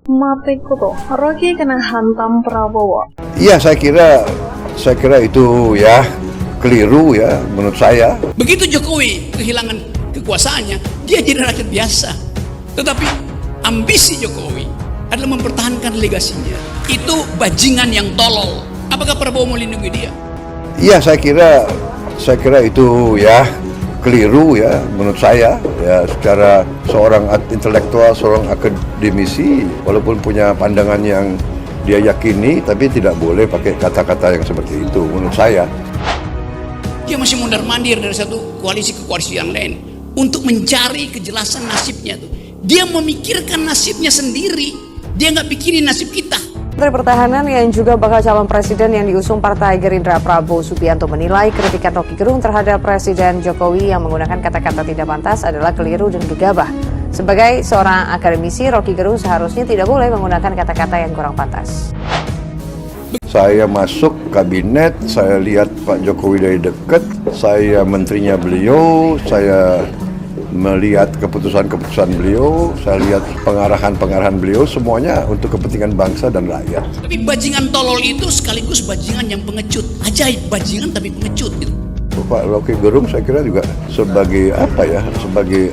Mati kutu, Rocky kena hantam Prabowo. Iya, saya kira itu ya keliru ya menurut saya. Begitu Jokowi kehilangan kekuasaannya, dia jadi rakyat biasa. Tetapi ambisi Jokowi adalah mempertahankan legasinya. Itu bajingan yang tolol. Apakah Prabowo mau lindungi dia? Iya, saya kira itu ya keliru ya menurut saya ya, secara seorang intelektual, seorang akademisi, walaupun punya pandangan yang dia yakini, tapi tidak boleh pakai kata-kata yang seperti itu menurut saya. Dia masih mondar-mandir dari satu koalisi ke koalisi yang lain untuk mencari kejelasan nasibnya tuh. Dia memikirkan nasibnya sendiri, dia nggak pikirin nasib kita. Menteri Pertahanan yang juga bakal calon presiden yang diusung Partai Gerindra Prabowo Subianto menilai kritikan Rocky Gerung terhadap Presiden Jokowi yang menggunakan kata-kata tidak pantas adalah keliru dan gegabah. Sebagai seorang akademisi, Rocky Gerung seharusnya tidak boleh menggunakan kata-kata yang kurang pantas. Saya masuk kabinet, saya lihat Pak Jokowi dari dekat, saya menterinya beliau, saya melihat keputusan-keputusan beliau, saya lihat pengarahan-pengarahan beliau, semuanya untuk kepentingan bangsa dan rakyat. Tapi bajingan tolol itu sekaligus bajingan yang pengecut. Ajaib, bajingan tapi pengecut gitu. Pak Rocky Gerung saya kira juga sebagai sebagai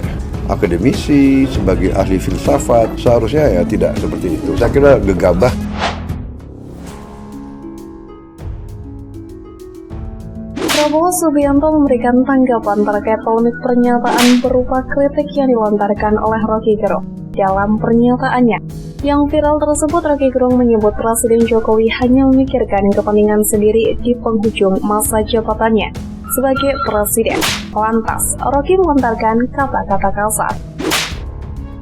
akademisi, sebagai ahli filsafat, seharusnya ya tidak seperti itu. Saya kira gegabah. Prabowo Subianto memberikan tanggapan terkait polemik pernyataan berupa kritik yang dilontarkan oleh Rocky Gerung. Dalam pernyataannya yang viral tersebut, Rocky Gerung menyebut Presiden Jokowi hanya memikirkan kepentingan sendiri di penghujung masa jabatannya sebagai presiden. Lantas, Rocky melontarkan kata-kata kasar.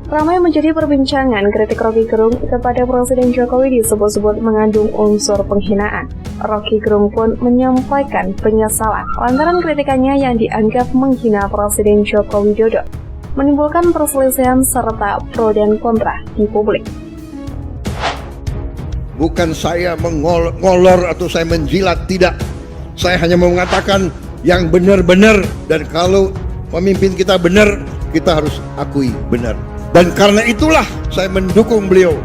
Ramai menjadi perbincangan kritik Rocky Gerung kepada Presiden Jokowi disebut-sebut mengandung unsur penghinaan. Rocky Gerung pun menyampaikan penyesalan lantaran kritikannya yang dianggap menghina Presiden Joko Widodo, menimbulkan perselisihan serta pro dan kontra di publik. Bukan saya mengolor atau saya menjilat, tidak. Saya hanya mau mengatakan yang benar-benar, dan kalau pemimpin kita benar, kita harus akui benar. Dan karena itulah saya mendukung beliau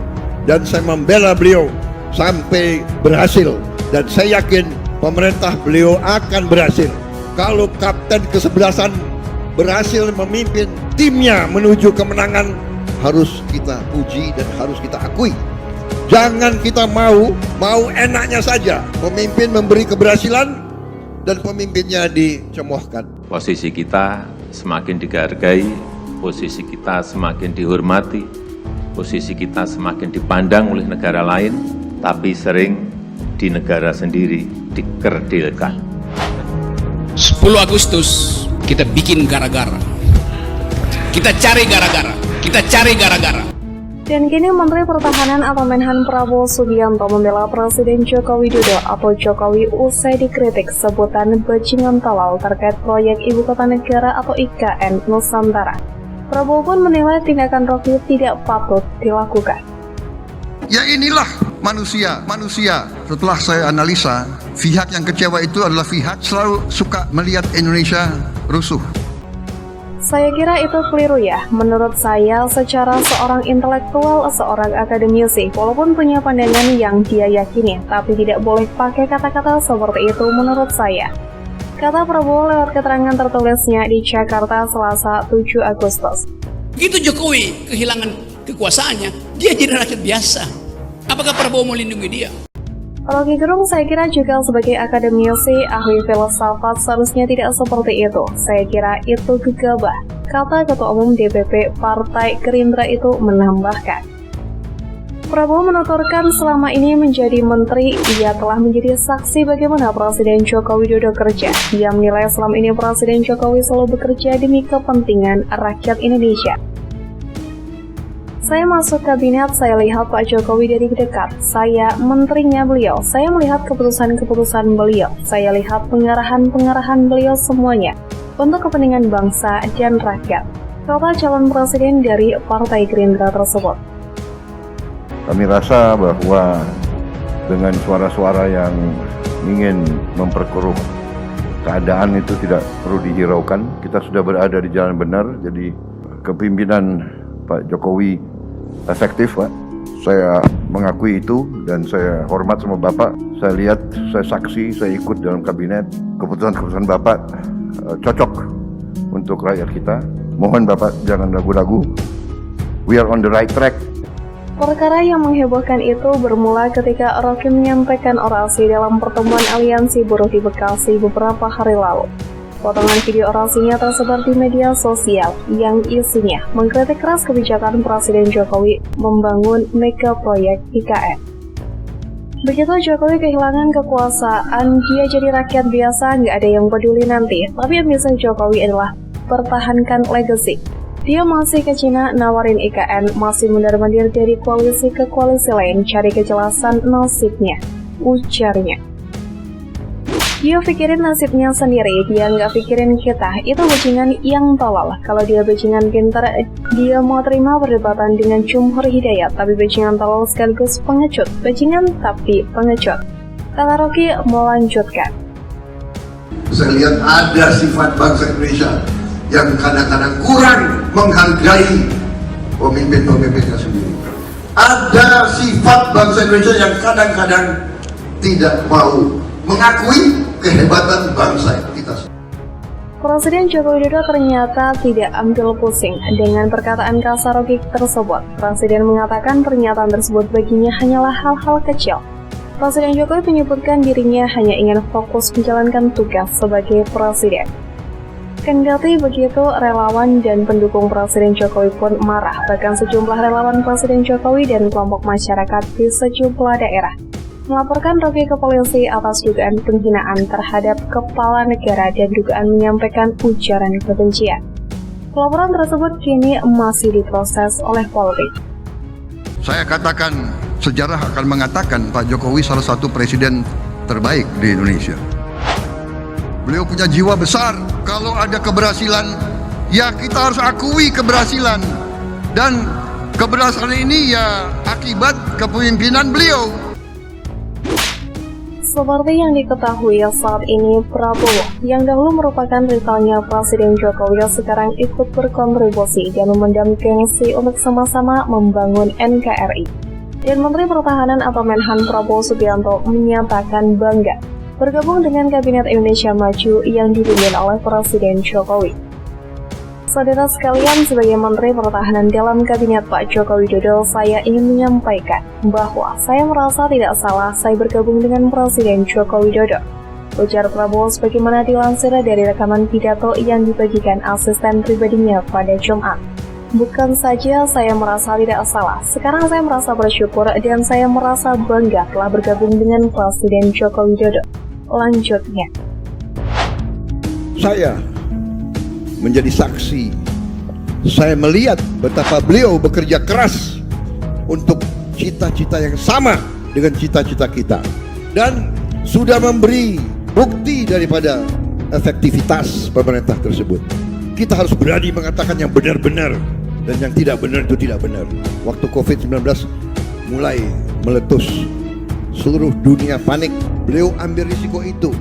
dan saya membela beliau sampai berhasil. Dan saya yakin pemerintah beliau akan berhasil. Kalau kapten kesebelasan berhasil memimpin timnya menuju kemenangan, harus kita puji dan harus kita akui. Jangan kita mau enaknya saja. Pemimpin memberi keberhasilan dan pemimpinnya dicemoohkan. Posisi kita semakin dihargai, posisi kita semakin dihormati, posisi kita semakin dipandang oleh negara lain, tapi sering di negara sendiri dikerdilkan. 10 Agustus kita bikin gara-gara. Kita cari gara-gara. Kita cari gara-gara. Dan kini Menteri Pertahanan atau Menhan Prabowo Subianto membela Presiden Joko Widodo atau Jokowi usai dikritik sebutan bajingan tolol terkait proyek Ibu Kota Negara atau IKN Nusantara. Prabowo pun menilai tindakan Rocky tidak patut dilakukan. Ya inilah manusia. Setelah saya analisa, pihak yang kecewa itu adalah pihak selalu suka melihat Indonesia rusuh. Saya kira itu keliru ya. Menurut saya, secara seorang intelektual, seorang akademisi, walaupun punya pandangan yang dia yakini, tapi tidak boleh pakai kata-kata seperti itu menurut saya. Kata Prabowo lewat keterangan tertulisnya di Jakarta Selasa 7 Agustus. Begitu Jokowi kehilangan kekuasaannya, dia jadi rakyat biasa. Apakah Prabowo mau lindungi dia? Rocky Gerung saya kira juga sebagai akademisi, ahli filsafat seharusnya tidak seperti itu. Saya kira itu gegabah, kata Ketua Umum DPP Partai Gerindra itu menambahkan. Prabowo menuturkan selama ini menjadi menteri, ia telah menjadi saksi bagaimana Presiden Joko Widodo kerja. Dia menilai selama ini Presiden Jokowi selalu bekerja demi kepentingan rakyat Indonesia. Saya masuk kabinet, saya lihat Pak Jokowi dari dekat. Saya menterinya beliau, saya melihat keputusan-keputusan beliau, saya lihat pengarahan-pengarahan beliau semuanya untuk kepentingan bangsa dan rakyat, kata calon presiden dari Partai Gerindra tersebut. Kami rasa bahwa dengan suara-suara yang ingin memperkeruh keadaan itu tidak perlu dihiraukan. Kita sudah berada di jalan benar, jadi kepemimpinan Pak Jokowi efektif, Pak. Saya mengakui itu dan saya hormat sama Bapak. Saya lihat, saya saksi, saya ikut dalam kabinet. Keputusan-keputusan Bapak cocok untuk rakyat kita. Mohon Bapak jangan ragu-ragu. We are on the right track. Perkara yang menghebohkan itu bermula ketika Rocky menyampaikan orasi dalam pertemuan aliansi buruh di Bekasi beberapa hari lalu. Potongan video orasinya tersebar di media sosial yang isinya mengkritik keras kebijakan Presiden Jokowi membangun mega proyek IKN. Begitu Jokowi kehilangan kekuasaan, dia jadi rakyat biasa, nggak ada yang peduli nanti. Tapi yang bisa Jokowi adalah pertahankan legacy. Dia masih ke Cina nawarin IKN, masih mundar-mandir dari koalisi ke koalisi lain, cari kejelasan nasibnya, ujarnya. Dia pikirin nasibnya sendiri, dia nggak pikirin kita. Itu bajingan yang tolol. Kalau dia bajingan pintar, dia mau terima perdebatan dengan Jumhur Hidayat. Tapi bajingan tolol sekaligus pengecut. Bajingan tapi pengecut. Kata Rocky melanjutkan. Saya lihat ada sifat bangsa Indonesia yang kadang-kadang kurang menghargai pemimpin-pemimpinnya sendiri. Ada sifat bangsa Indonesia yang kadang-kadang tidak mau mengakui kehebatan bangsa kita. Presiden Joko Widodo ternyata tidak ambil pusing dengan perkataan kasar Rocky tersebut. Presiden mengatakan pernyataan tersebut baginya hanyalah hal-hal kecil. Presiden Jokowi menyebutkan dirinya hanya ingin fokus menjalankan tugas sebagai presiden. Kendati begitu, relawan dan pendukung Presiden Jokowi pun marah. Bahkan sejumlah relawan Presiden Jokowi dan kelompok masyarakat di sejumlah daerah melaporkan Rocky ke polisi atas dugaan penghinaan terhadap kepala negara dan dugaan menyampaikan ujaran kebencian. Pelaporan tersebut kini masih diproses oleh Polri. Saya katakan, sejarah akan mengatakan Pak Jokowi salah satu presiden terbaik di Indonesia. Beliau punya jiwa besar. Kalau ada keberhasilan, ya kita harus akui keberhasilan. Dan keberhasilan ini ya akibat kepemimpinan beliau. Seperti yang diketahui saat ini, Prabowo yang dahulu merupakan rivalnya Presiden Jokowi sekarang ikut berkontribusi dan memendam gengsi untuk sama-sama membangun NKRI. Dan Menteri Pertahanan atau Menhan Prabowo Subianto menyatakan bangga bergabung dengan Kabinet Indonesia Maju yang dipimpin oleh Presiden Jokowi. Saudara sekalian, sebagai Menteri Pertahanan dalam Kabinet Pak Joko Widodo, saya ingin menyampaikan bahwa saya merasa tidak salah saya bergabung dengan Presiden Joko Widodo. Ujar Prabowo sebagaimana dilansir dari rekaman pidato yang dibagikan asisten pribadinya pada Jumat. Bukan saja saya merasa tidak salah, sekarang saya merasa bersyukur dan saya merasa bangga telah bergabung dengan Presiden Joko Widodo. Lanjutnya. Saya menjadi saksi. Saya melihat betapa beliau bekerja keras untuk cita-cita yang sama dengan cita-cita kita. Dan sudah memberi bukti daripada efektivitas pemerintah tersebut. Kita harus berani mengatakan yang benar-benar dan yang tidak benar itu tidak benar. Waktu COVID-19 mulai meletus, seluruh dunia panik. Beliau ambil risiko itu.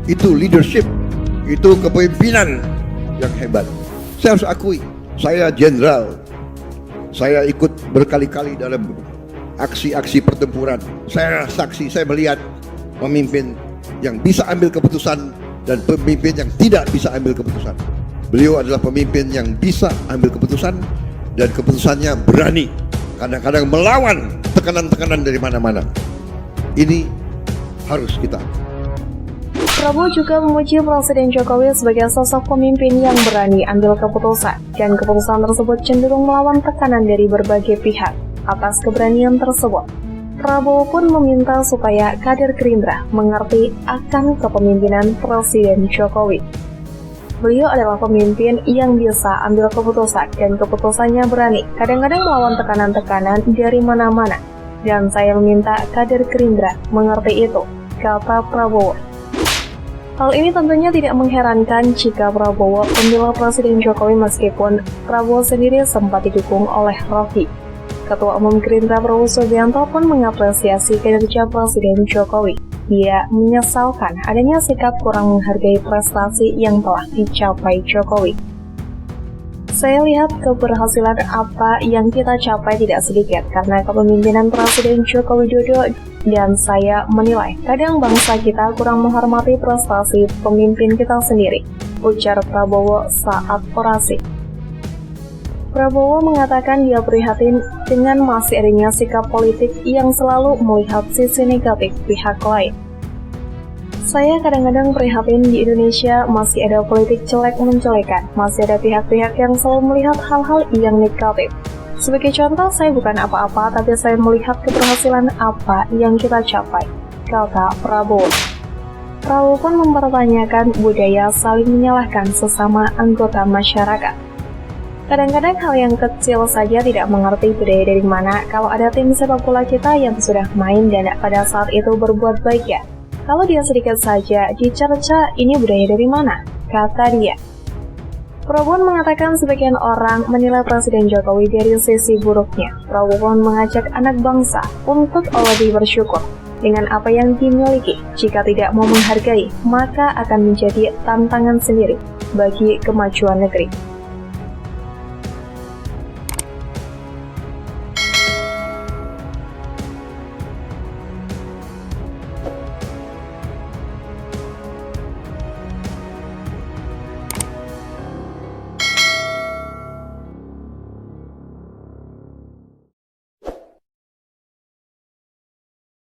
Itu leadership, itu kepemimpinan yang hebat. Saya harus akui, saya jenderal. Saya ikut berkali-kali dalam aksi-aksi pertempuran. Saya saksi, saya melihat pemimpin yang bisa ambil keputusan dan pemimpin yang tidak bisa ambil keputusan. Beliau adalah pemimpin yang bisa ambil keputusan dan keputusannya berani. Kadang-kadang melawan tekanan-tekanan dari mana-mana. Ini harus kita. Prabowo juga memuji Presiden Jokowi sebagai sosok pemimpin yang berani ambil keputusan, dan keputusan tersebut cenderung melawan tekanan dari berbagai pihak. Atas keberanian tersebut, Prabowo pun meminta supaya kader Gerindra mengerti akan kepemimpinan Presiden Jokowi. Beliau adalah pemimpin yang bisa ambil keputusan dan keputusannya berani, kadang-kadang melawan tekanan-tekanan dari mana-mana. Dan saya meminta kader Gerindra mengerti itu, kata Prabowo. Hal ini tentunya tidak mengherankan jika Prabowo membela Presiden Jokowi meskipun Prabowo sendiri sempat didukung oleh Rocky. Ketua Umum Gerindra Prabowo Subianto pun mengapresiasi kinerja Presiden Jokowi. Dia menyesalkan adanya sikap kurang menghargai prestasi yang telah dicapai Jokowi. Saya lihat keberhasilan apa yang kita capai tidak sedikit karena kepemimpinan Presiden Joko Widodo, dan saya menilai kadang bangsa kita kurang menghormati prestasi pemimpin kita sendiri, ujar Prabowo saat orasi. Prabowo mengatakan dia prihatin dengan masih adanya sikap politik yang selalu melihat sisi negatif pihak lain. Saya kadang-kadang prihatin di Indonesia masih ada politik jelek-menjelekan, masih ada pihak-pihak yang selalu melihat hal-hal yang negatif. Sebagai contoh, saya bukan apa-apa, tapi saya melihat keberhasilan apa yang kita capai, kata Prabowo. Prabowo pun mempertanyakan budaya saling menyalahkan sesama anggota masyarakat. Kadang-kadang hal yang kecil saja tidak mengerti budaya dari mana kalau ada tim sepak bola kita yang sudah main dan pada saat itu berbuat baik ya. Kalau dia sedikit saja dicerca, ini budaya dari mana? Kata dia. Prabowo mengatakan sebagian orang menilai Presiden Jokowi dari sisi buruknya. Prabowo mengajak anak bangsa untuk lebih bersyukur dengan apa yang dimiliki. Jika tidak mau menghargai, maka akan menjadi tantangan sendiri bagi kemajuan negeri.